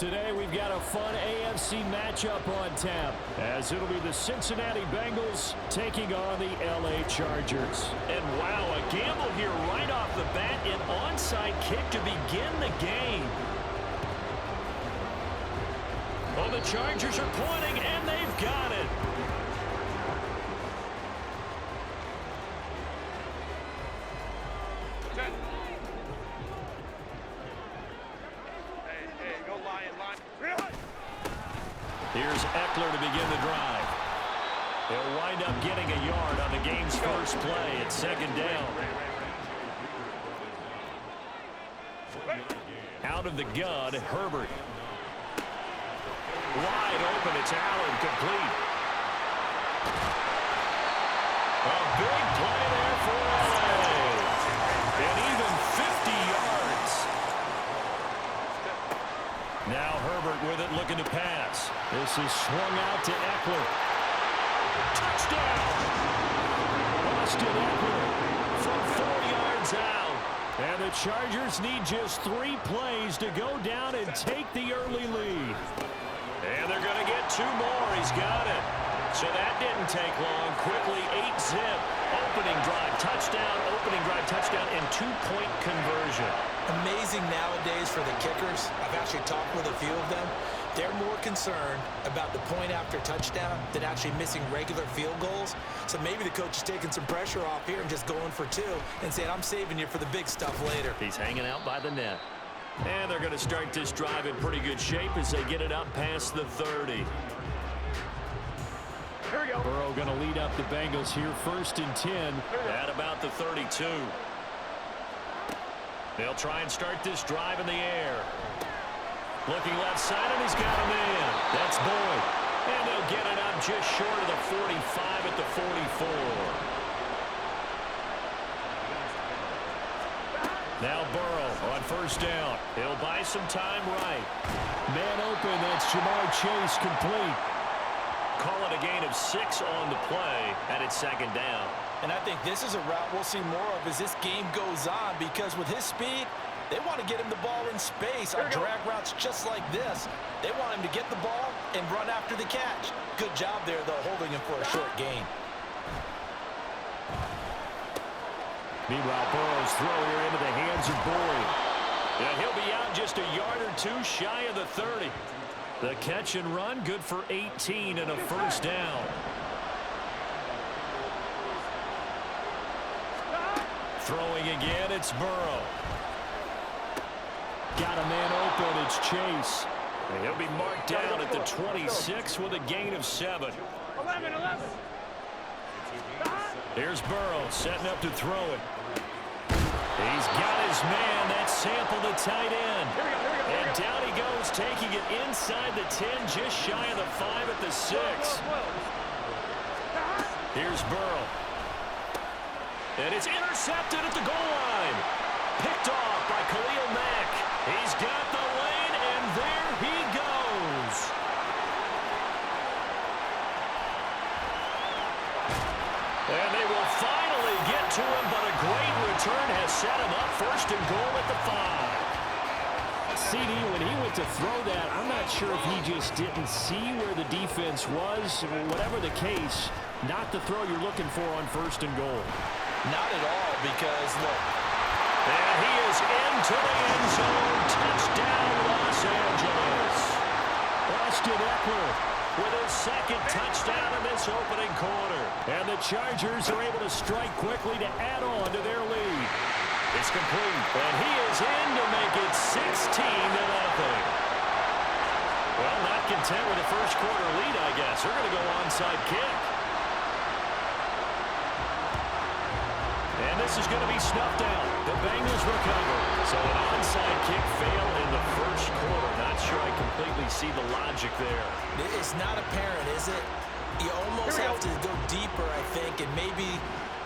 Today we've got a fun AFC matchup on tap, as it'll be the Cincinnati Bengals taking on the LA Chargers. And wow, a gamble here right off the bat, an onside kick to begin the game. Oh, the Chargers are pointing, and they've got it. Here's Eckler to begin the drive. He'll wind up getting a yard on the game's first play at second down. Out of the gun, Herbert. Wide open, it's Allen, complete. A big play there for LA. And even 50 yards. Now Herbert with it, looking to pass. This is swung out to Eckler. Touchdown! Austin Eckler from 4 yards out. And the Chargers need just 3 plays to go down and take the early lead. And they're going to get 2 more. He's got it. So that didn't take long. Quickly, 8-zip. Opening drive, touchdown. Opening drive, touchdown, and 2-point conversion. Amazing nowadays for the kickers. I've actually talked with a few of them. They're more concerned about the point after touchdown than actually missing regular field goals. So maybe the coach is taking some pressure off here and just going for 2 and saying, I'm saving you for the big stuff later. He's hanging out by the net. And they're going to start this drive in pretty good shape as they get it up past the 30. Here we go. Burrow going to lead up the Bengals here, 1st and 10. At about the 32. They'll try and start this drive in the air. Looking left side, and he's got him in. That's Boyd. And they'll get it up just short of the 45 at the 44. Now Burrow on 1st down. He'll buy some time right. Man open, that's Jamar Chase, complete. Call it a gain of 6 on the play, and it's 2nd down. And I think this is a route we'll see more of as this game goes on, because with his speed, they want to get him the ball in space on drag routes just like this. They want him to get the ball and run after the catch. Good job there, though, holding him for a short gain. Meanwhile, Burrow's throw here into the hands of Boyd. And he'll be out just a yard or 2 shy of the 30. The catch and run, good for 18 and a 1st down. Throwing again, it's Burrow. Got a man open, it's Chase. And he'll be marked down at the 26 with a gain of 7. 11. Here's Burrow setting up to throw it. He's got his man. That's Sample, the tight end. And down he goes, taking it inside the 10, just shy of the 5 at the 6. Here's Burrow. And it's intercepted at the goal line. Picked off by Khalil Mack. He's got the lane, and there he goes. And they will finally get to him, but a great return has set him up 1st and goal at the 5. CD, when he went to throw that, I'm not sure if he just didn't see where the defense was. Whatever the case, not the throw you're looking for on 1st and goal. Not at all, because, look. And he is into the end zone. Touchdown, Los Angeles. Austin Eckler with his 2nd touchdown in this opening quarter. And the Chargers are able to strike quickly to add on to their lead. It's complete, and he is in to make it 16-0. Well, not content with a 1st quarter lead, I guess. They're going to go onside kick. And this is going to be snuffed out. The Bengals recover. So an onside kick failed in the 1st quarter. Not sure I completely see the logic there. It's not apparent, is it? You almost have to go deeper, I think, and maybe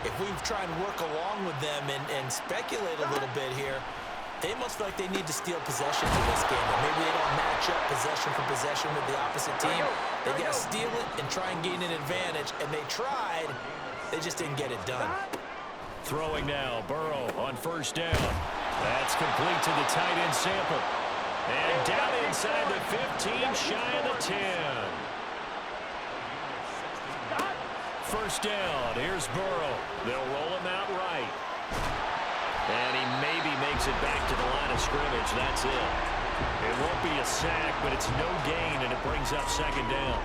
if we try and work along with them and speculate a little bit here, they must feel like they need to steal possession in this game. Or maybe they don't match up possession for possession with the opposite team. They got to steal it and try and gain an advantage, and they tried. They just didn't get it done. Throwing now, Burrow on 1st down. That's complete to the tight end Sample. And down inside the 15, shy of the 10. First down. Here's Burrow. They'll roll him out right. And he maybe makes it back to the line of scrimmage. That's it. It won't be a sack, but it's no gain, and it brings up second down.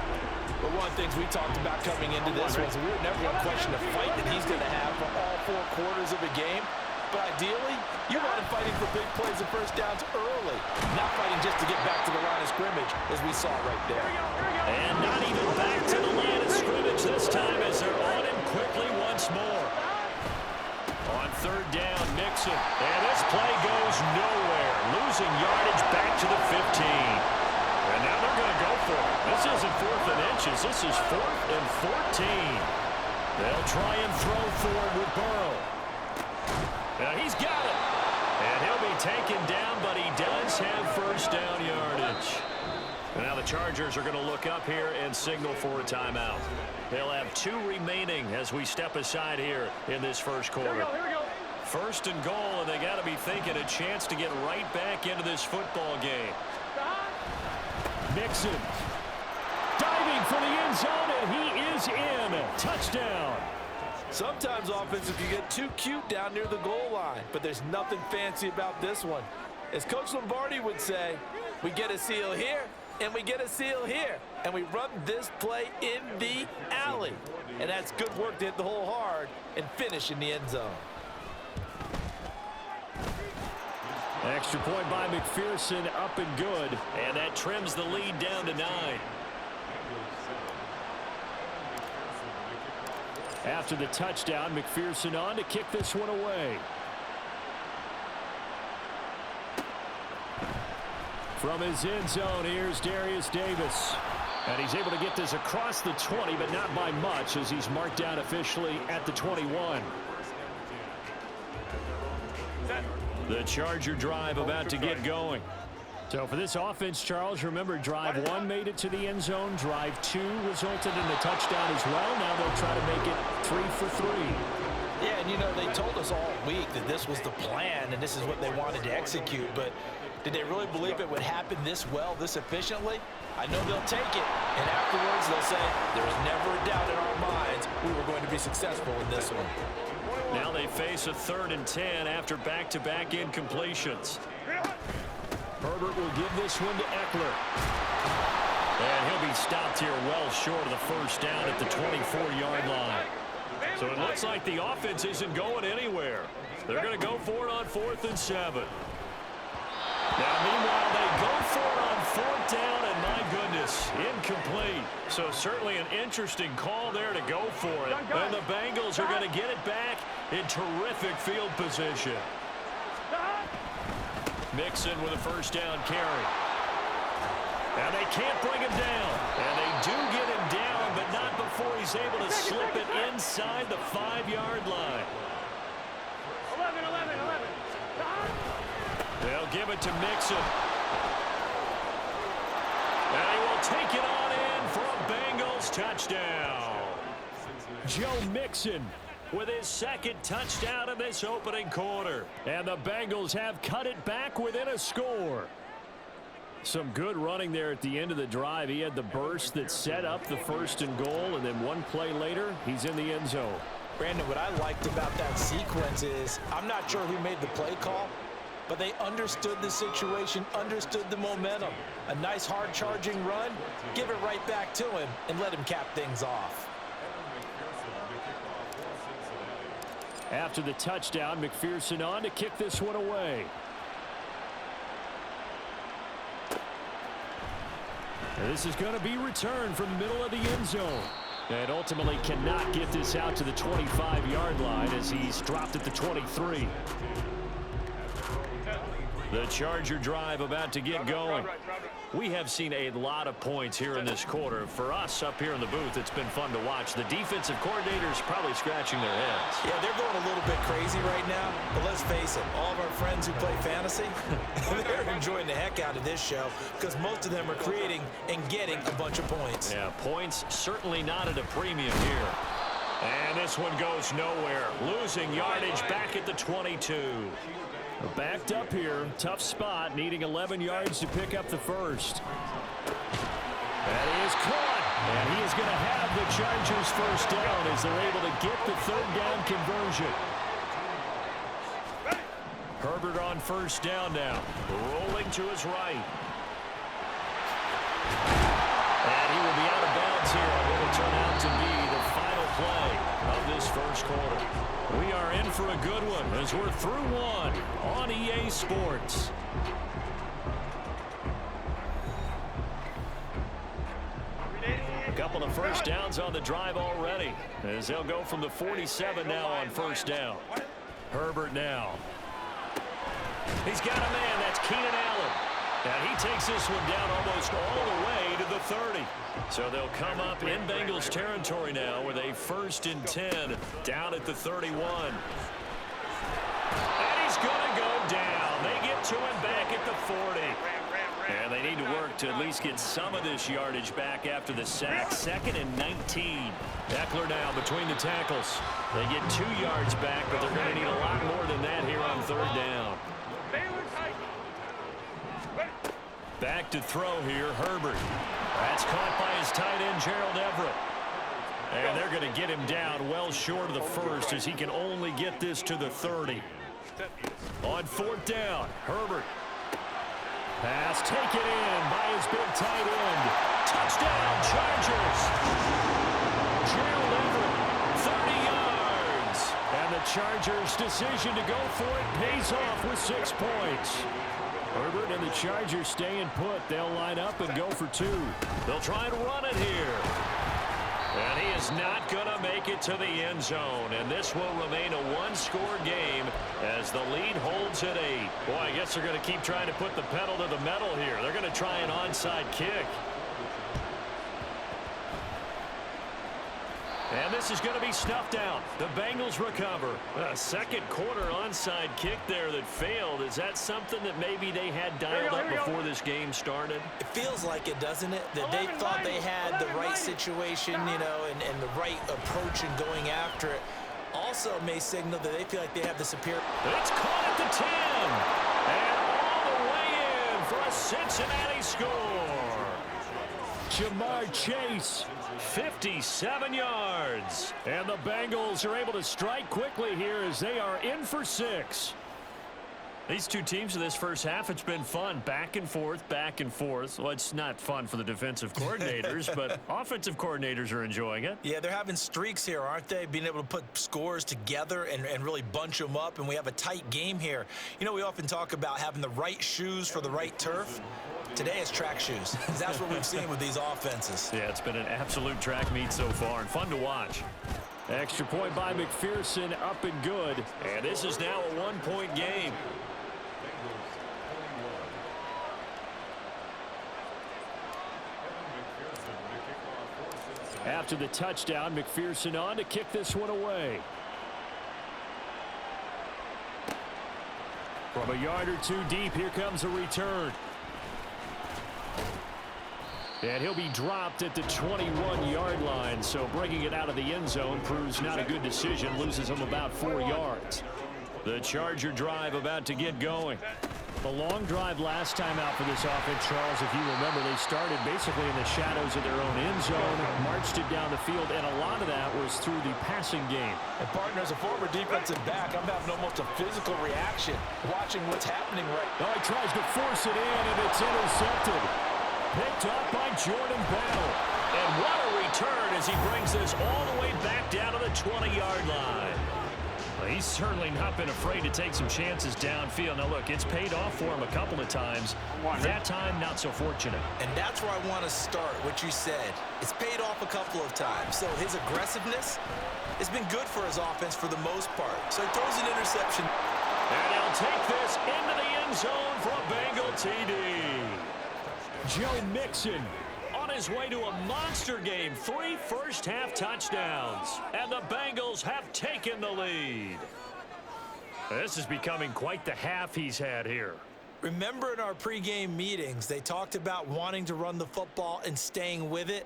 But one of the things we talked about coming into this was we were never going to question the fight that he's going to have for all 4 quarters of a game. But ideally, you want him fighting for big plays and first downs early, not fighting just to get back to the line of scrimmage, as we saw right there. And not even back to the line of scrimmage this time as they're on him quickly once more. On third down, Mixon. And this play goes nowhere. Losing yardage back to the 15. And now they're going to go for it. This isn't 4th and inches. This is 4th and 14. They'll try and throw forward with Burrow. Now he's got it. And he'll be taken down, but he does have first down yardage. And now the Chargers are going to look up here and signal for a timeout. They'll have 2 remaining as we step aside here in this first quarter. Here we go. First and goal, and they got to be thinking a chance to get right back into this football game. Mixon diving for the end zone, and he is in. Touchdown. Sometimes offensive you get too cute down near the goal line, but there's nothing fancy about this one. As Coach Lombardi would say, we get a seal here, and we get a seal here, and we run this play in the alley. And that's good work to hit the hole hard and finish in the end zone. Extra point by McPherson, up and good. And that trims the lead down to 9. After the touchdown, McPherson on to kick this one away. From his end zone, here's Darius Davis. And he's able to get this across the 20, but not by much, as he's marked down officially at the 21. The Charger drive about to get going. So for this offense, Charles, remember, drive 1 made it to the end zone. Drive 2 resulted in a touchdown as well. Now they'll try to make it 3 for 3. Yeah, and you know, they told us all week that this was the plan and this is what they wanted to execute, but did they really believe it would happen this well, this efficiently? I know they'll take it, and afterwards they'll say, there was never a doubt in our minds we were going to be successful in this one. Now they face a 3rd and 10 after back-to-back incompletions. Herbert will give this one to Eckler. And he'll be stopped here well short of the first down at the 24-yard line. So it looks like the offense isn't going anywhere. They're going to go for it on 4th and 7. Now, meanwhile, they go for it on 4th down, and my goodness, incomplete. So certainly an interesting call there to go for it. And the Bengals are going to get it back in terrific field position. Mixon with a first down carry. Now they can't bring him down. And they do get him down, but not before he's able to slip it inside the 5-yard line. 11. They'll give it to Mixon. And he will take it on in for a Bengals touchdown. Joe Mixon with his 2nd touchdown in this opening quarter. And the Bengals have cut it back within a score. Some good running there at the end of the drive. He had the burst that set up the 1st and goal, and then 1 play later, he's in the end zone. Brandon, what I liked about that sequence is, I'm not sure who made the play call, but they understood the situation, understood the momentum. A nice hard-charging run, give it right back to him, and let him cap things off. After the touchdown, McPherson on to kick this one away. And this is going to be returned from the middle of the end zone. And ultimately cannot get this out to the 25-yard line as he's dropped at the 23. The Charger drive about to get going. We have seen a lot of points here in this quarter. For us up here in the booth, it's been fun to watch. The defensive coordinators probably scratching their heads. Yeah, they're going a little bit crazy right now. But let's face it, all of our friends who play fantasy, they're enjoying the heck out of this show because most of them are creating and getting a bunch of points. Yeah, points certainly not at a premium here. And this one goes nowhere. Losing yardage back at the 22. Backed up here. Tough spot. Needing 11 yards to pick up the first. That is caught. And he is going to have the Chargers first down as they're able to get the third down conversion. Herbert on first down now. Rolling to his right. And he will be out of bounds here on what will turn out to be the final play of this first quarter. We are in for a good one as we're through one on EA Sports. A couple of first downs on the drive already as they'll go from the 47 now on first down. Herbert now. He's got a man. That's Keenan Allen. And he takes this one down almost all the way to the 30. So they'll come up in Bengals territory now with a 1st and 10 down at the 31. And he's going to go down. They get to him back at the 40. And they need to work to at least get some of this yardage back after the sack. 2nd and 19. Eckler now between the tackles. They get 2 yards back, but they're going to need a lot more than that here on 3rd down. Back to throw here, Herbert. That's caught by his tight end, Gerald Everett. And they're going to get him down well short of the first as he can only get this to the 30. On 4th down, Herbert. Pass taken in by his big tight end. Touchdown, Chargers. Gerald Everett, 30 yards. And the Chargers' decision to go for it pays off with 6 points. Herbert and the Chargers staying put. They'll line up and go for 2. They'll try and run it here. And he is not going to make it to the end zone. And this will remain a 1-score game as the lead holds at 8. Boy, I guess they're going to keep trying to put the pedal to the metal here. They're going to try an onside kick. And this is going to be snuffed out. The Bengals recover. A second quarter onside kick there that failed. Is that something that maybe they had dialed up before this game started? It feels like it, doesn't it? That they thought they had the right situation, you know, and the right approach in going after it. Also may signal that they feel like they have the superior. It's caught at the 10. And all the way in for a Cincinnati score. Jamar Chase, 57 yards. And the Bengals are able to strike quickly here as they are in for 6. These two teams in this first half, it's been fun. Back and forth, back and forth. Well, it's not fun for the defensive coordinators, but offensive coordinators are enjoying it. Yeah, they're having streaks here, aren't they? Being able to put scores together and really bunch them up, and we have a tight game here. You know, we often talk about having the right shoes for the right turf. Today it's track shoes. That's what we've seen with these offenses. Yeah, it's been an absolute track meet so far and fun to watch. Extra point by McPherson, up and good. And this is now a 1-point game. After the touchdown, McPherson on to kick this one away. From a yard or 2 deep, here comes a return. And he'll be dropped at the 21-yard line, so bringing it out of the end zone proves not a good decision, loses him about 4 yards. The Charger drive about to get going. The long drive last time out for this offense, Charles, if you remember, they started basically in the shadows of their own end zone, marched it down the field, and a lot of that was through the passing game. And partner, as a former defensive back, I'm having almost a physical reaction watching what's happening right now. Oh, he tries to force it in, and it's intercepted. Picked up by Jordan Bell. And what a return as he brings this all the way back down to the 20-yard line. Well, he's certainly not been afraid to take some chances downfield. Now, look, it's paid off for him a couple of times. That time, not so fortunate. And that's where I want to start, what you said. It's paid off a couple of times. So his aggressiveness has been good for his offense for the most part. So he throws an interception. And he'll take this into the end zone for a Bengal TD. Joe Mixon on his way to a monster game. 3 first-half touchdowns. And the Bengals have taken the lead. This is becoming quite the half he's had here. Remember in our pregame meetings, they talked about wanting to run the football and staying with it.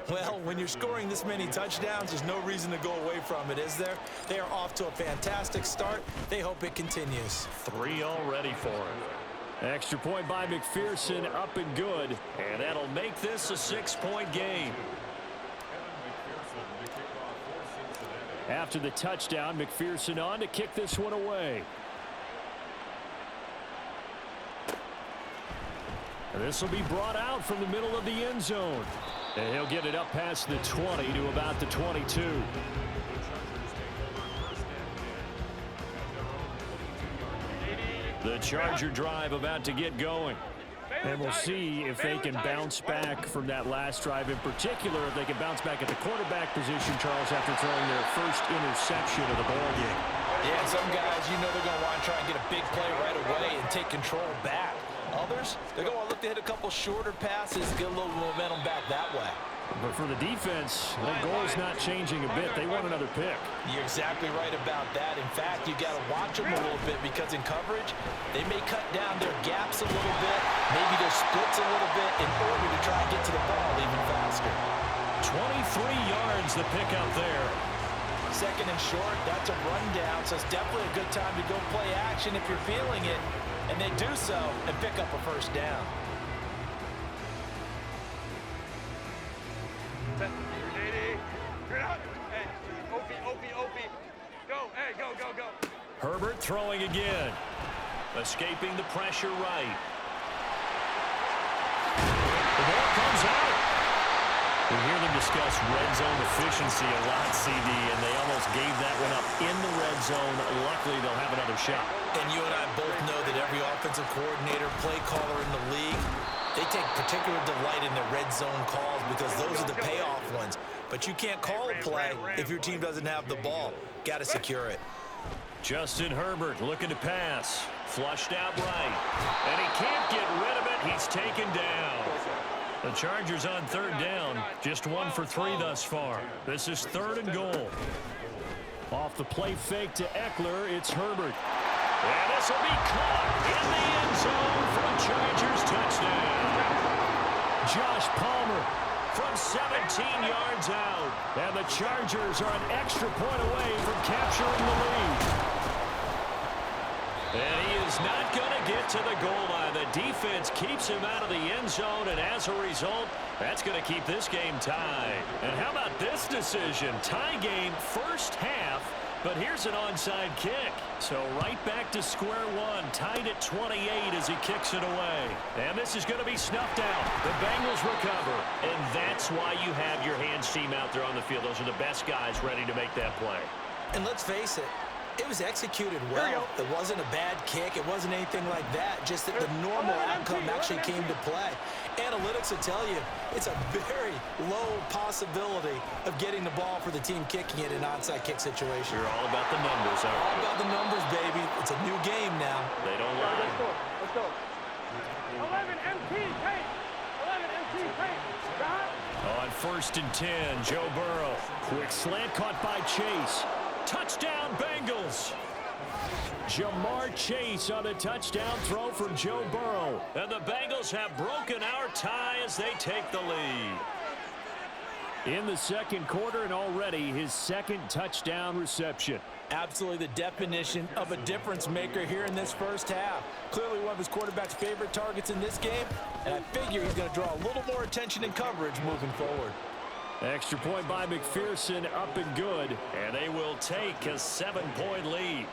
Well, when you're scoring this many touchdowns, there's no reason to go away from it, is there? They are off to a fantastic start. They hope it continues. 3 already for him. Extra point by McPherson, up and good. And that'll make this a 6-point game. After the touchdown, McPherson on to kick this one away. This will be brought out from the middle of the end zone. And he'll get it up past the 20 to about the 22. The Charger drive about to get going. And we'll see if they can bounce back from that last drive. In particular, if they can bounce back at the quarterback position, Charles, after throwing their first interception of the ballgame. Yeah, some guys, you know they're going to want to try and get a big play right away and take control back. Others, they're going to look to hit a couple shorter passes, get a little momentum back that way. But for the defense, the goal is not changing a bit. They want another pick. You're exactly right about that. In fact, you got to watch them a little bit because in coverage, they may cut down their gaps a little bit, maybe their splits a little bit in order to try and get to the ball even faster. 23 yards the pickup there. Second and short, that's a rundown, so it's definitely a good time to go play action if you're feeling it. And they do so and pick up a first down. Herbert throwing again. Escaping the pressure right. The ball comes out. We hear them discuss red zone efficiency a lot, CD, and they almost gave that one up in the red zone. Luckily, they'll have another shot. And you and I both know that every offensive coordinator, play caller in the league, they take particular delight in the red zone calls because those are the payoff ones. But you can't call a play if your team doesn't have the ball. Got to secure it. Justin Herbert looking to pass. Flushed out right. And he can't get rid of it. He's taken down. The Chargers on third down. Just 1 for 3 thus far. This is 3rd and goal. Off the play fake to Eckler, it's Herbert. And this will be caught in the end zone for a Chargers touchdown. Josh Palmer from 17 yards out. And the Chargers are an extra point away from capturing the lead. And he is not going to get to the goal line. The defense keeps him out of the end zone, and as a result, that's going to keep this game tied. And how about this decision? Tie game, first half, but here's an onside kick. So right back to square one, tied at 28 as he kicks it away. And this is going to be snuffed out. The Bengals recover, and that's why you have your hands team out there on the field. Those are the best guys ready to make that play. And let's face it, it was executed well. It wasn't a bad kick. It wasn't anything like that. Just that the normal outcome actually came to play. Analytics will tell you it's a very low possibility of getting the ball for the team kicking it in an onside kick situation. You're all about the numbers, aren't you? All about the numbers, baby. It's a new game now. They don't lie. Let's go. 11 MT tape. 11 MT tape. On 1st and 10, Joe Burrow. Quick slant caught by Chase. Touchdown, Bengals. Jamar Chase on the touchdown throw from Joe Burrow. And the Bengals have broken our tie as they take the lead. In the second quarter and already his 2nd touchdown reception. Absolutely the definition of a difference maker here in this first half. Clearly one of his quarterback's favorite targets in this game, and I figure he's going to draw a little more attention and coverage moving forward. Extra point by McPherson, up and good, and they will take a 7-point lead.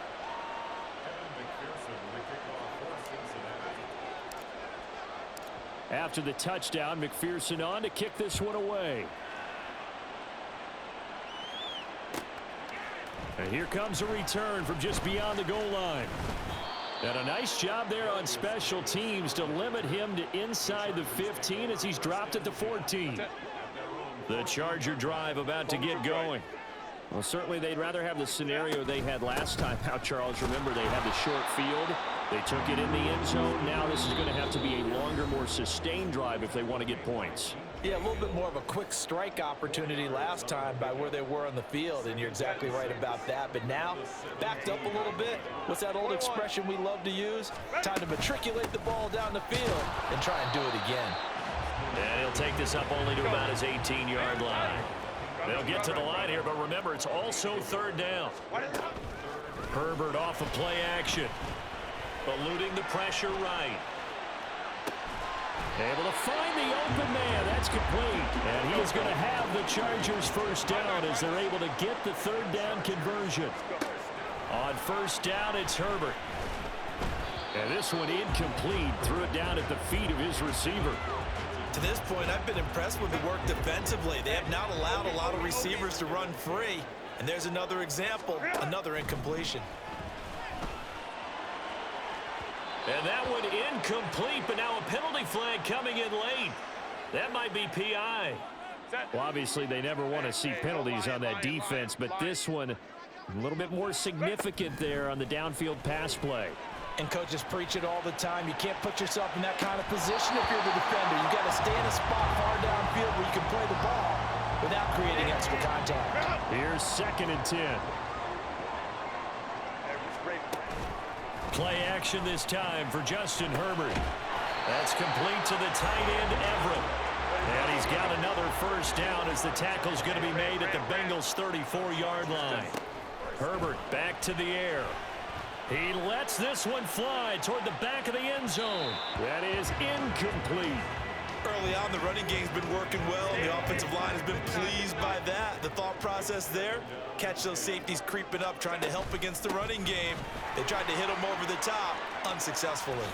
After the touchdown, McPherson on to kick this one away. And here comes a return from just beyond the goal line. And a nice job there on special teams to limit him to inside the 15 as he's dropped at the 14. The Charger drive about to get going. Well, certainly they'd rather have the scenario they had last time out, Charles. Remember, they had the short field. They took it in the end zone. Now this is going to have to be a longer, more sustained drive if they want to get points. Yeah, a little bit more of a quick strike opportunity last time by where they were on the field, and you're exactly right about that. But now, backed up a little bit. What's that old expression we love to use? Time to matriculate the ball down the field and try and do it again. And he'll take this up only to about his 18-yard line. They'll get to the line here, but remember, it's also third down. Herbert off of play action. Eluding the pressure right. Able to find the open man. That's complete. And he is going to have the Chargers first down as they're able to get the third down conversion. On first down, it's Herbert. And this one incomplete. Threw it down at the feet of his receiver. To this point, I've been impressed with the work defensively. They have not allowed a lot of receivers to run free. And there's another example, another incompletion. And that one incomplete, but now a penalty flag coming in late. That might be PI. Well, obviously, they never want to see penalties on that defense, but this one a little bit more significant there on the downfield pass play. And coaches preach it all the time. You can't put yourself in that kind of position if you're the defender. You've got to stay in a spot far downfield where you can play the ball without creating extra contact. Here's 2nd and 10. Play action this time for Justin Herbert. That's complete to the tight end, Everett. And he's got another first down as the tackle's going to be made at the Bengals' 34-yard line. Herbert back to the air. He lets this one fly toward the back of the end zone. That is incomplete. Early on, the running game's been working well, and the offensive line has been pleased by that. The thought process there, catch those safeties creeping up, trying to help against the running game. They tried to hit them over the top, unsuccessfully.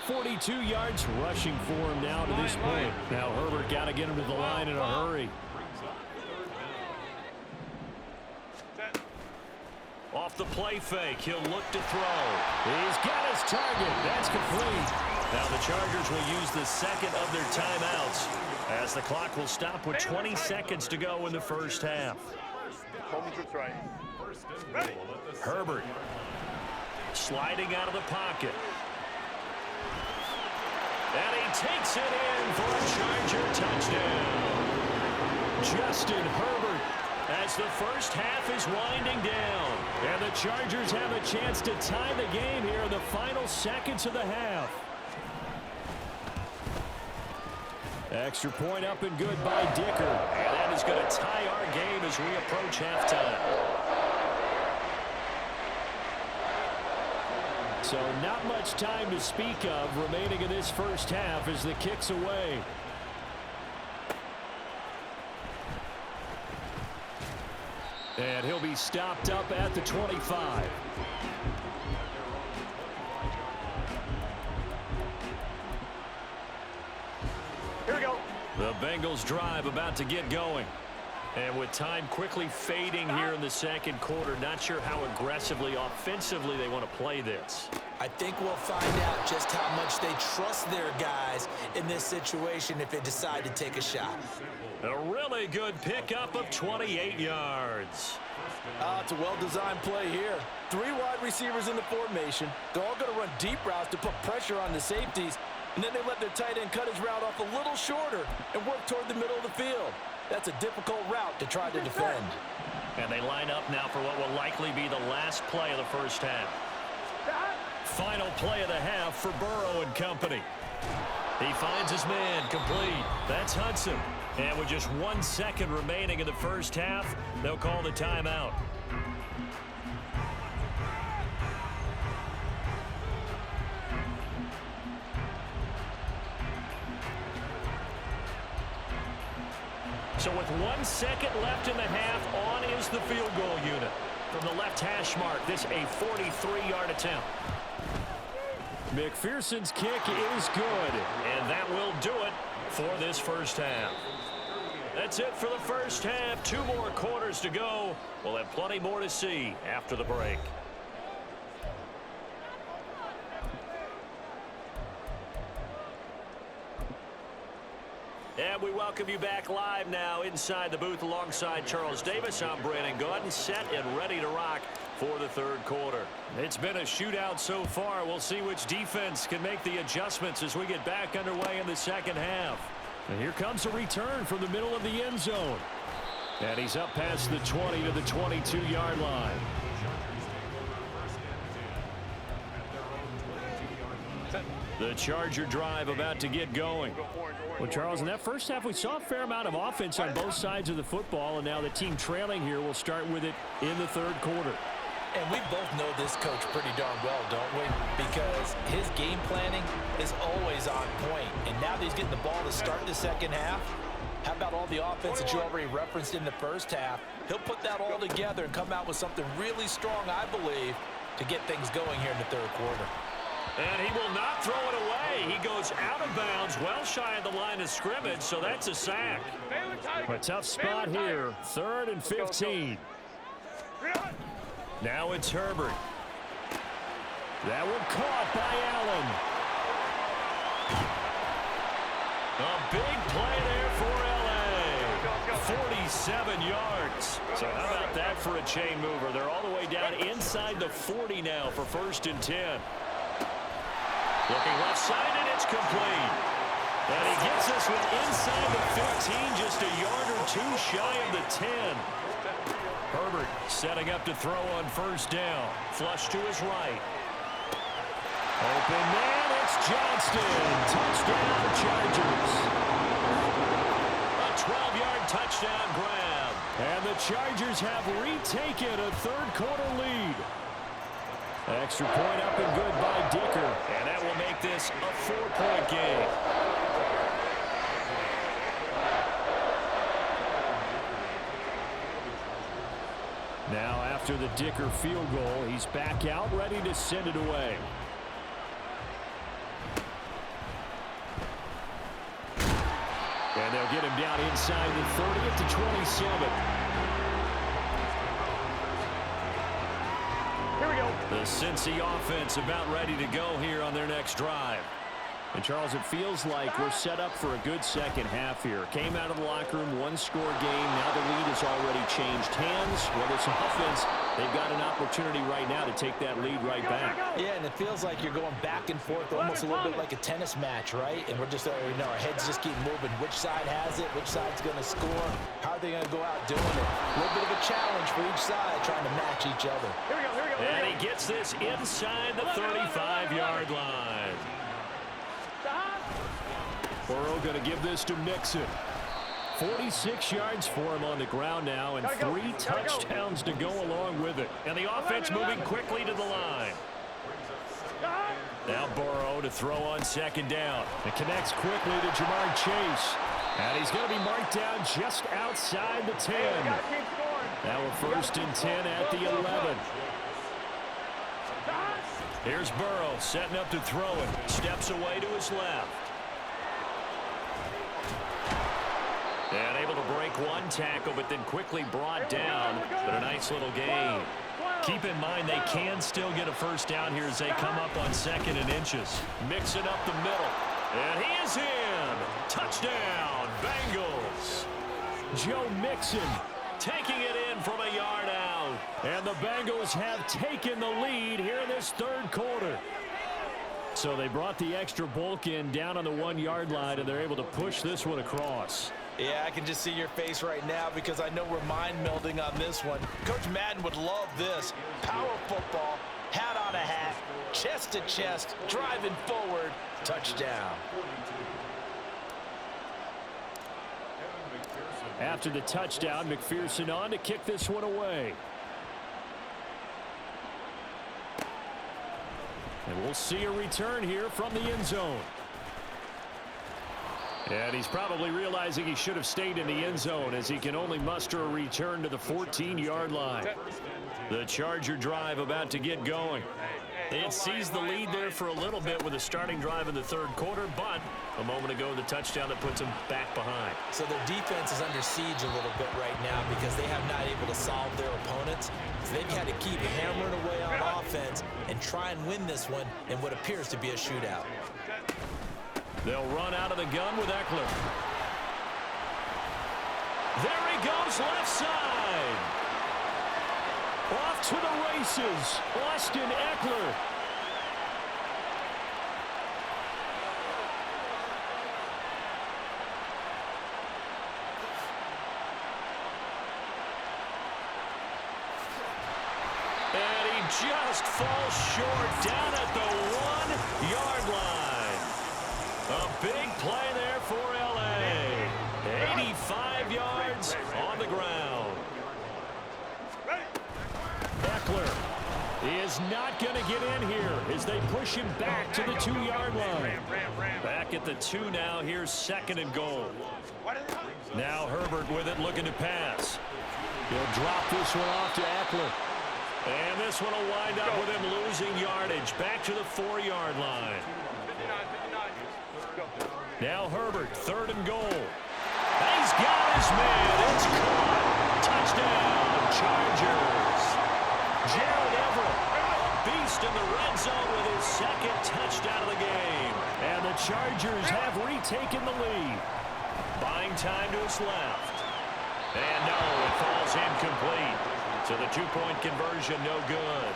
42 yards rushing for him now to this point. Now Herbert got to get him to the line in a hurry. Off the play fake, he'll look to throw. He's got his target. That's complete. Now the Chargers will use the second of their timeouts as the clock will stop with 20 seconds to go in the first half. Herbert sliding out of the pocket. And he takes it in for a Charger touchdown. Justin Herbert as the first half is winding down. And the Chargers have a chance to tie the game here in the final seconds of the half. Extra point up and good by Dicker. And that is going to tie our game as we approach halftime. So not much time to speak of remaining in this first half as the kick's away. And he'll be stopped up at the 25. Here we go. The Bengals drive about to get going. And with time quickly fading here in the second quarter, not sure how aggressively, offensively they want to play this. I think we'll find out just how much they trust their guys in this situation if they decide to take a shot. A really good pickup of 28 yards. It's a well-designed play here. 3 wide receivers in the formation. They're all going to run deep routes to put pressure on the safeties. And then they let their tight end cut his route off a little shorter and work toward the middle of the field. That's a difficult route to try to defend. And they line up now for what will likely be the last play of the first half. Final play of the half for Burrow and company. He finds his man complete. That's Hudson. And with just 1 second remaining in the first half, they'll call the timeout. So with 1 second left in the half, on is the field goal unit. From the left hash mark, this a 43-yard attempt. McPherson's kick is good, and that will do it for this first half. That's it for the first half. 2 more quarters to go. We'll have plenty more to see after the break. And we welcome you back live now inside the booth alongside Charles Davis. I'm Brandon Gordon, set and ready to rock for the third quarter. It's been a shootout so far. We'll see which defense can make the adjustments as we get back underway in the second half. And here comes a return from the middle of the end zone. And he's up past the 20 to the 22-yard line. The Charger drive about to get going. Well, Charles, in that first half, we saw a fair amount of offense on both sides of the football, and now the team trailing here will start with it in the third quarter. And we both know this coach pretty darn well, don't we? Because his game planning is always on point. And now that he's getting the ball to start the second half, how about all the offense that you already referenced in the first half? He'll put that all together and come out with something really strong, I believe, to get things going here in the third quarter. And he will not throw it away. He goes out of bounds, well shy of the line of scrimmage, so that's a sack. A tough spot here, 3rd and 15. Now it's Herbert. That one caught by Allen. A big play there for L.A. 47 yards. So how about that for a chain mover? They're all the way down inside the 40 now for 1st and 10. Looking left side, and it's complete. And he gets this one inside the 15, just a yard or two shy of the 10. Herbert setting up to throw on 1st down. Flush to his right. Open man, it's Johnston. Touchdown, Chargers. A 12-yard touchdown grab. And the Chargers have retaken a third quarter lead. Extra point up and good by Dicker. And that will make this a 4-point game. Now after the Dicker field goal, he's back out ready to send it away. And they'll get him down inside the 30 at the 27. Here we go. The Cincy offense about ready to go here on their next drive. And Charles, it feels like we're set up for a good second half here. Came out of the locker room, 1-score game. Now the lead has already changed hands. Whether it's offense, they've got an opportunity right now to take that lead right back. Yeah, and it feels like you're going back and forth, almost a little bit like a tennis match, right? And we're just, our heads just keep moving. Which side has it? Which side's going to score? How are they going to go out doing it? A little bit of a challenge for each side, trying to match each other. Here we go, here we go. And he gets this inside the 35-yard line. Burrow going to give this to Mixon. 46 yards for him on the ground now, and 3 touchdowns to go along with it. And the offense moving quickly to the line. Now Burrow to throw on 2nd down. It connects quickly to Jamar Chase. And he's going to be marked down just outside the 10. Now a 1st and 10 at the 11. Here's Burrow setting up to throw it. Steps away to his left. And able to break one tackle, but then quickly brought down. But a nice little gain. Keep in mind they can still get a 1st down here as they come up on 2nd and inches. Mixing up the middle. And he is in. Touchdown, Bengals. Joe Mixon taking it in from a yard out. And the Bengals have taken the lead here in this third quarter. So they brought the extra bulk in down on the 1-yard line, and they're able to push this one across. Yeah, I can just see your face right now because I know we're mind melding on this one. Coach Madden would love this. Power football, hat on a hat, chest to chest, driving forward, touchdown. After the touchdown, McPherson on to kick this one away. And we'll see a return here from the end zone. And he's probably realizing he should have stayed in the end zone as he can only muster a return to the 14-yard line. The Charger drive about to get going. They had seized the lead there for a little bit with a starting drive in the third quarter, but a moment ago the touchdown that puts them back behind. So their defense is under siege a little bit right now because they have not able to solve their opponents. So they've had to keep hammering away on offense and try and win this one in what appears to be a shootout. They'll run out of the gun with Eckler. There he goes, left side. Off to the races, Austin Eckler. And he just falls short down at the 1-yard line. A big play there for L.A. 85 yards on the ground. Eckler is not going to get in here as they push him back to the 2-yard line. Back at the 2 now. Here's 2nd and goal. Now Herbert with it, looking to pass. He'll drop this one off to Eckler. And this one will wind up with him losing yardage. Back to the 4-yard line. Now Herbert, 3rd and goal. He's got his man. It's caught. Touchdown, Chargers. Gerald Everett, a beast in the red zone with his 2nd touchdown of the game. And the Chargers have retaken the lead. Buying time to his left. And no, it falls incomplete. So the 2-point conversion no good.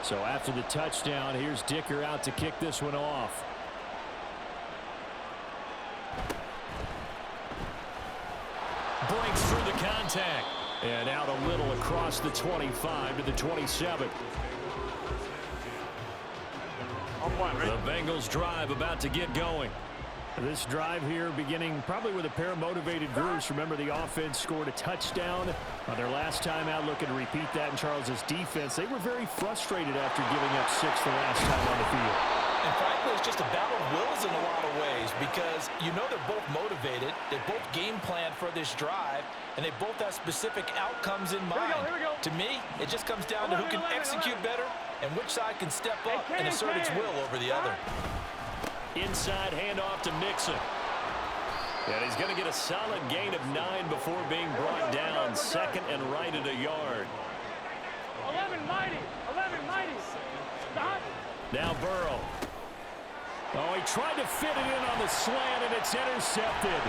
So after the touchdown, here's Dicker out to kick this one off. Breaks through the contact. And out a little across the 25 to the 27. The Bengals drive about to get going. This drive here beginning probably with a pair of motivated groups. Remember, the offense scored a touchdown on their last time out. Looking to repeat that in Charles's defense. They were very frustrated after giving up 6 the last time on the field. And frankly, it's just a battle of wills in a lot of ways because you know they're both motivated. They both game plan for this drive, and they both have specific outcomes in mind. Here we go. To me, it just comes down to who can execute better and which side can step up and assert its will over the other. Inside handoff to Mixon. And he's going to get a solid gain of 9 before being brought down. 2nd and right at a yard. 11 mighty. Stop. Now Burrow. Oh, he tried to fit it in on the slant, and it's intercepted.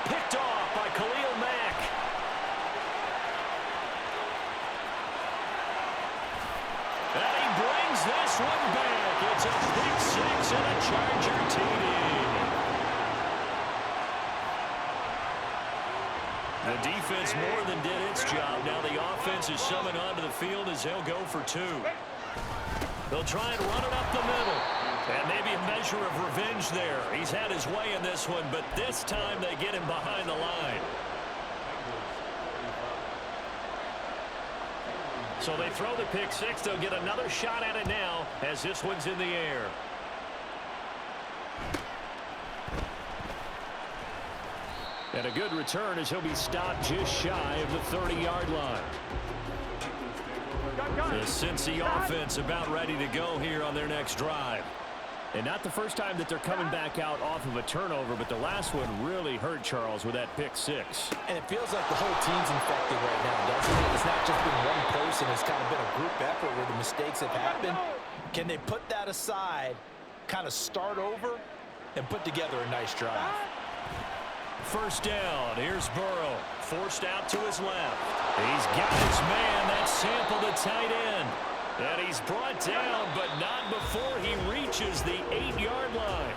Picked off by Khalil Mack. And he brings this one back. It's a pick 6 and a Charger TD. The defense more than did its job. Now the offense is summoned onto the field as they'll go for 2. They'll try and run it up the middle. And maybe a measure of revenge there. He's had his way in this one, but this time they get him behind the line. So they throw the pick 6. They'll get another shot at it now as this one's in the air. And a good return as he'll be stopped just shy of the 30-yard line. The Cincy offense about ready to go here on their next drive. And not the first time that they're coming back out off of a turnover, but the last one really hurt Charles with that pick 6. And it feels like the whole team's infected right now, doesn't it? It's not just been one person. It's kind of been a group effort where the mistakes have happened. Can they put that aside, kind of start over, and put together a nice drive? First down. Here's Burrow. Forced out to his left. He's got his man. That's Sample, the tight end. And he's brought down, but not before he reaches the 8-yard line.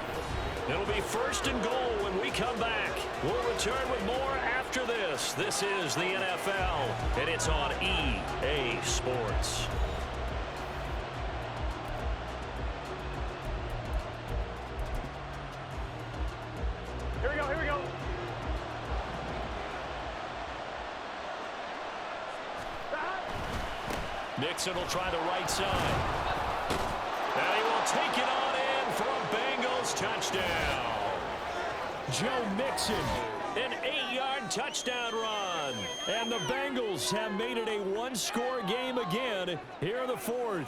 It'll be 1st and goal when we come back. We'll return with more after this. This is the NFL, and it's on EA Sports. Here we go. Mixon will try the right side. And he will take it on in for a Bengals touchdown. Joe Mixon. An 8-yard touchdown run. And the Bengals have made it a one-score game again here in the 4th.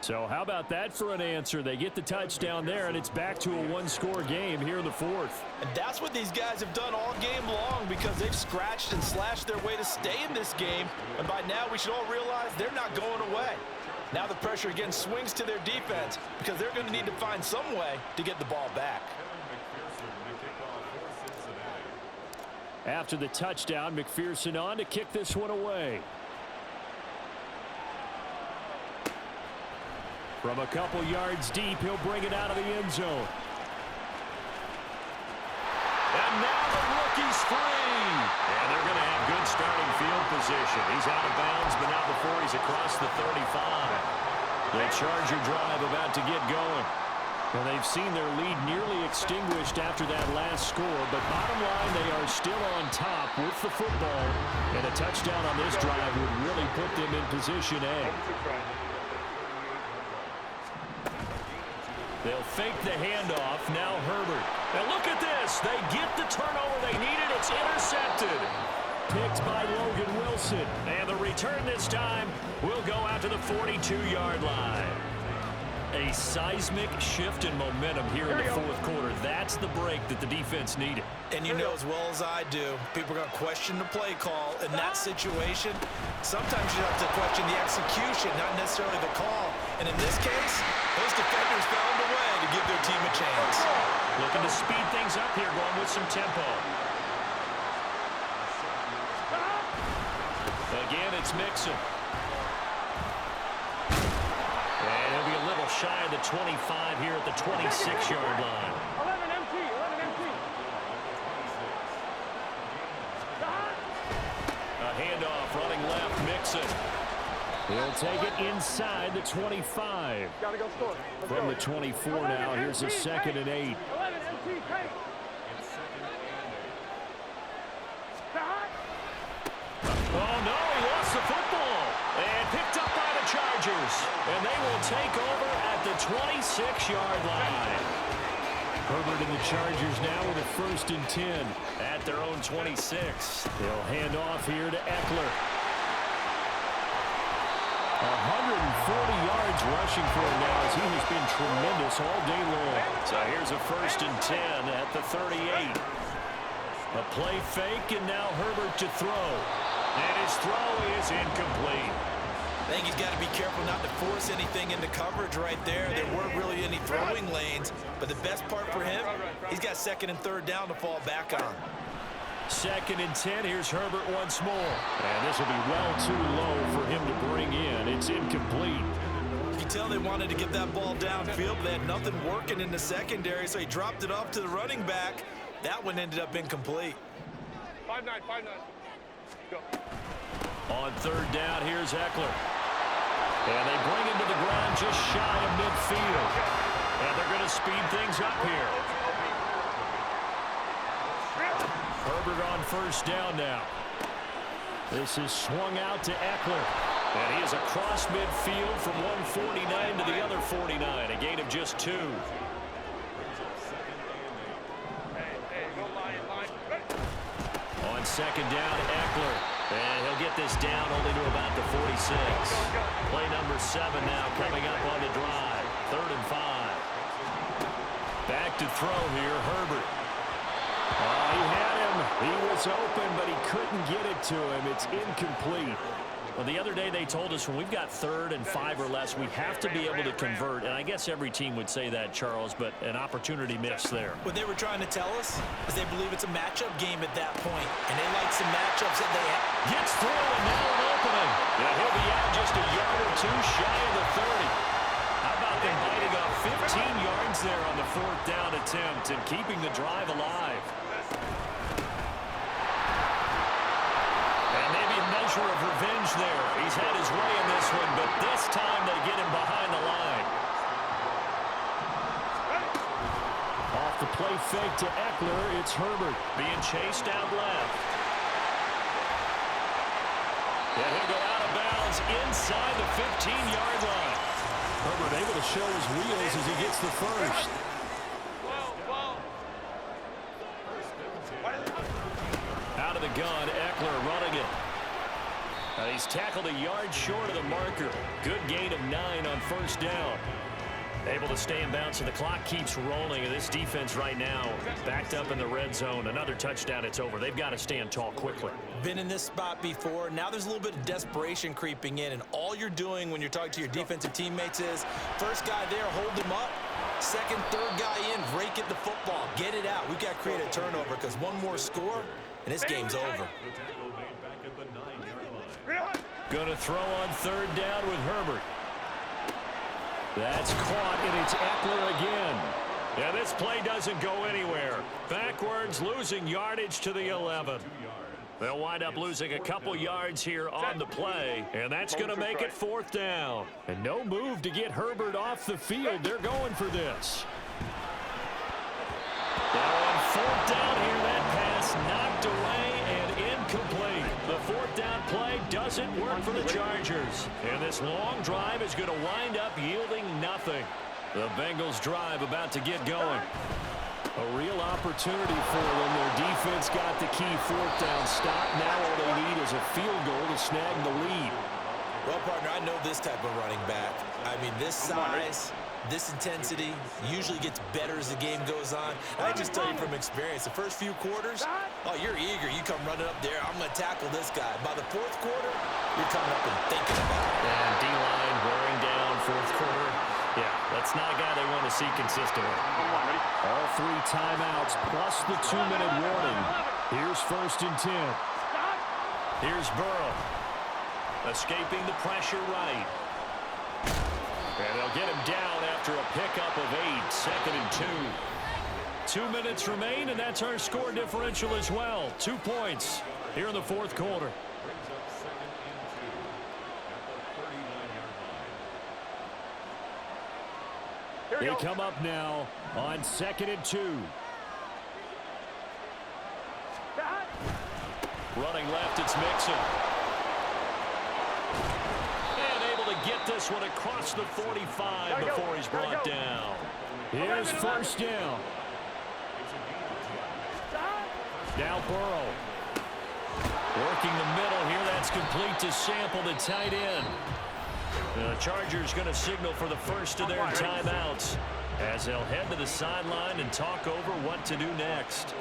So how about that for an answer? They get the touchdown there, and it's back to a one-score game here in the 4th. And that's what these guys have done all game long because they've scratched and slashed their way to stay in this game. And by now, we should all realize they're not going away. Now the pressure again swings to their defense because they're going to need to find some way to get the ball back. After the touchdown, McPherson on to kick this one away. From a couple yards deep, he'll bring it out of the end zone. And now the rookie's free. And they're going to have good starting field position. He's out of bounds, but not before he's across the 35. The Charger drive about to get going. Well, they've seen their lead nearly extinguished after that last score, but bottom line, they are still on top with the football, and a touchdown on this drive would really put them in position A. They'll fake the handoff. Now Herbert. And look at this. They get the turnover they needed. It's intercepted. Picked by Logan Wilson. And the return this time will go out to the 42-yard line. A seismic shift in momentum here in the fourth quarter. That's the break that the defense needed. And you know as well as I do, people are going to question the play call. In that situation, sometimes you have to question the execution, not necessarily the call. And in this case, those defenders found a way to give their team a chance. Looking to speed things up here, going with some tempo. Again, it's Mixon. And he'll be a little shy of the 25 here at the 26-yard line. 11 MT, 11 MT. A handoff running left, Mixon. He'll take it inside the 25. Gotta go score. From the 24 now, here's a 2nd and 8. 11 MT, paint. Oh, no, he lost the football. And picked up by the Chargers. And they will take over at the 26-yard line. Herbert and the Chargers now with a 1st and 10 at their own 26. They'll hand off here to Eckler. 140 yards rushing for him now as he has been tremendous all day long. So here's a 1st and 10 at the 38. A play fake, and now Herbert to throw. And his throw is incomplete. I think he's got to be careful not to force anything into coverage right there. There weren't really any throwing lanes, but the best part for him, he's got 2nd and 3rd down to fall back on. 2nd and 10. Here's Herbert once more. And this will be well too low for him to bring in. It's incomplete. You can tell they wanted to get that ball downfield, but they had nothing working in the secondary, so he dropped it off to the running back. That one ended up incomplete. 5-9, 5-9. Go. On 3rd down, here's Eckler. And they bring him to the ground just shy of midfield. And they're going to speed things up here. Herbert on 1st down now. This is swung out to Eckler. And he is across midfield from 149 to the other 49. A gain of just 2. On 2nd down, Eckler. And he'll get this down only to about the 46. Play number 7 now coming up on the drive. 3rd and 5. Back to throw here, Herbert. Oh, he had him. He was open, but he couldn't get it to him. It's incomplete. Well, the other day they told us when we've got 3rd and 5 or less, we have to be able to convert. And I guess every team would say that, Charles, but an opportunity missed there. What they were trying to tell us is they believe it's a matchup game at that point, and they like some matchups that they have. Gets through, and now an opening. Yeah, he'll be out just a yard or 2 shy of the 30. How about them biting off 15 yards there on the 4th down attempt and keeping the drive alive? And maybe a measure of revenge there. He's had his way in this one, but this time they get him behind the line. Off the play fake to Eckler, it's Herbert being chased out left. And he'll go out of bounds inside the 15-yard line. Herbert able to show his wheels as he gets the 1st. Out of the gun, Eckler running it. He's tackled a yard short of the marker. Good gain of 9 on 1st down. Able to stay in bounds, and the clock keeps rolling. And this defense right now backed up in the red zone. Another touchdown, it's over. They've got to stand tall quickly. Been in this spot before. Now there's a little bit of desperation creeping in, and all you're doing when you're talking to your defensive teammates is first guy there, hold him up. 2nd, 3rd guy in, break it the football. Get it out. We've got to create a turnover because one more score, and this game's over. Going to throw on 3rd down with Herbert. That's caught, and it's Eckler again. Yeah, this play doesn't go anywhere. Backwards, losing yardage to the 11. They'll wind up losing a couple yards here on the play, and that's going to make it 4th down. And no move to get Herbert off the field. They're going for this. Now on 4th down here, that pass knocked away and incomplete. The 4th down play doesn't work for the Chargers. And this long drive is going to wind up yielding nothing. The Bengals drive about to get going. A real opportunity for them. Their defense got the key 4th down stop. Now all they need is a field goal to snag the lead. Well, partner, I know this type of running back. I mean, this size, this intensity usually gets better as the game goes on. I just tell you from experience, the first few quarters, oh, you're eager. You come running up there, I'm going to tackle this guy. By the 4th quarter, you're coming up and thinking about it. And D-line wearing down 4th quarter. Yeah, that's not a guy they want to see consistently. All 3 timeouts plus the 2-minute warning. Here's 1st and 10. Here's Burrow. Escaping the pressure right. And they'll get him down after a pickup of 8. 2nd and 2. 2 minutes remain, and that's our score differential as well. 2 points here in the 4th quarter. They come up now on 2nd and 2. Running left, it's Mixon. And able to get this one across the 45 before he's brought down. Here's 1st down. Now Burrow. Working the middle here. That's complete to Sample, the tight end. The Chargers going to signal for the first of their timeouts as they'll head to the sideline and talk over what to do next.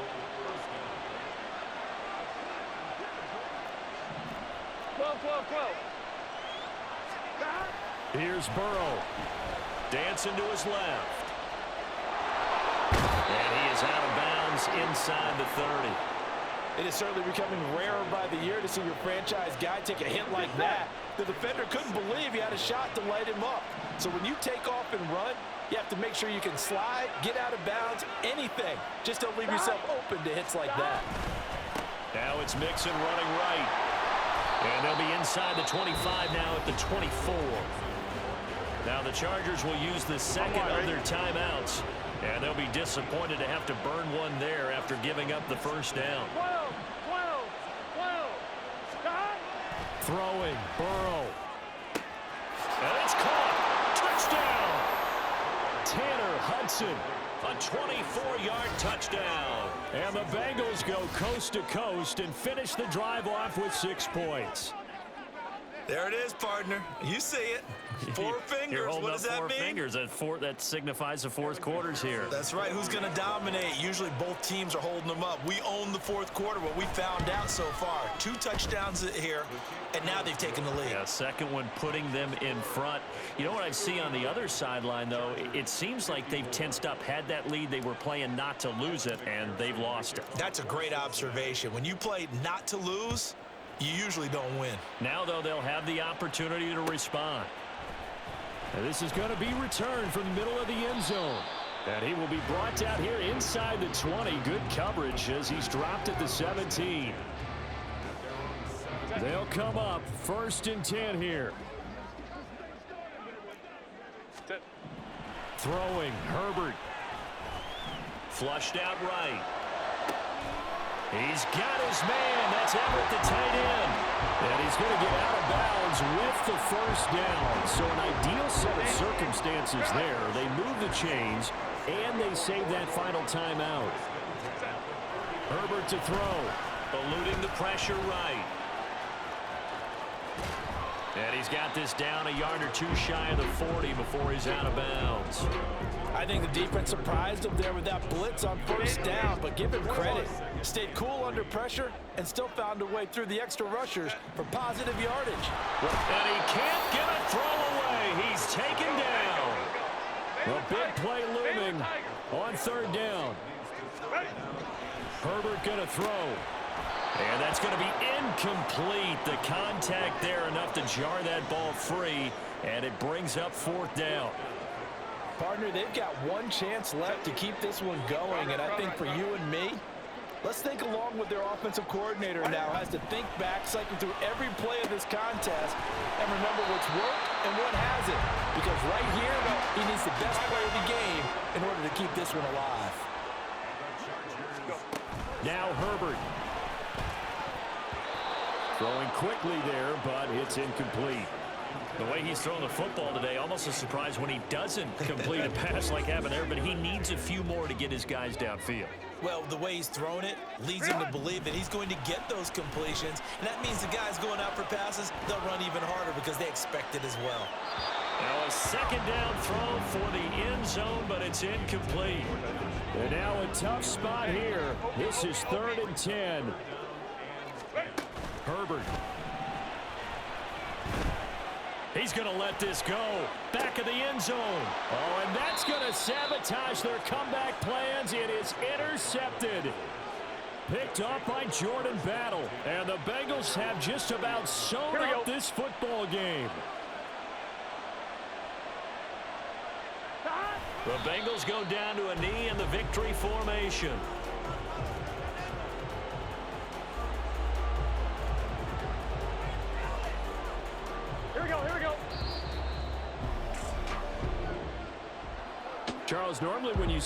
Here's Burrow. Dancing to his left. And he is out of bounds inside the 30. It is certainly becoming rarer by the year to see your franchise guy take a hit like that. The defender couldn't believe he had a shot to light him up. So when you take off and run, you have to make sure you can slide, get out of bounds, anything. Just don't leave yourself open to hits like that. Now it's Mixon running right. And they'll be inside the 25 now at the 24. Now the Chargers will use the second of their timeouts. And they'll be disappointed to have to burn one there after giving up the first down. 12. Throwing, Burrow. And it's caught. Touchdown. Tanner Hudson. A 24-yard touchdown. And the Bengals go coast to coast and finish the drive off with 6 points. There it is, partner. You see it. 4 fingers. What does that mean? 4 fingers. That signifies the 4th quarter's here. That's right. Who's going to dominate? Usually both teams are holding them up. We own the 4th quarter, what we found out so far. 2 touchdowns here, and now they've taken the lead. Yeah, second one putting them in front. You know what I see on the other sideline, though? It seems like they've tensed up. Had that lead, they were playing not to lose it, and they've lost it. That's a great observation. When you play not to lose, you usually don't win. Now, though, they'll have the opportunity to respond. And this is going to be returned from the middle of the end zone. And he will be brought out here inside the 20. Good coverage as he's dropped at the 17. They'll come up 1st and 10 here. Throwing, Herbert. Flushed out right. He's got his man. That's Everett, the tight end. And he's going to get out of bounds with the first down. So an ideal set of circumstances there. They move the chains, and they save that final timeout. Herbert to throw. Eluding the pressure right. And he's got this down a yard or 2 shy of the 40 before he's out of bounds. I think the defense surprised him there with that blitz on 1st down, but give him credit. Stayed cool under pressure and still found a way through the extra rushers for positive yardage. And he can't get a throw away. He's taken down. A big play looming on 3rd down. Herbert going to throw. And that's going to be incomplete. The contact there enough to jar that ball free, and it brings up 4th down. Partner, they've got one chance left to keep this one going, and I think for you and me, Let's think along with their offensive coordinator now has to think back, cycle through every play of this contest, and remember what's worked and what hasn't. Because right here, he needs the best play of the game in order to keep this one alive. Now Herbert. Throwing quickly there, but it's incomplete. The way he's throwing the football today, almost a surprise when he doesn't complete a pass like happened there, but he needs a few more to get his guys downfield. Well, the way he's thrown it leads him to believe that he's going to get those completions, and that means the guys going out for passes, they'll run even harder because they expect it as well. Now a second down throw for the end zone, but it's incomplete. And now a tough spot here. This is 3rd and 10. Herbert. He's going to let this go. Back of the end zone. Oh, and that's going to sabotage their comeback plans. It is intercepted. Picked up by Jordan Battle. And the Bengals have just about sewn up this football game. The Bengals go down to a knee in the victory formation. Here we go, here we go. Charles, normally when you see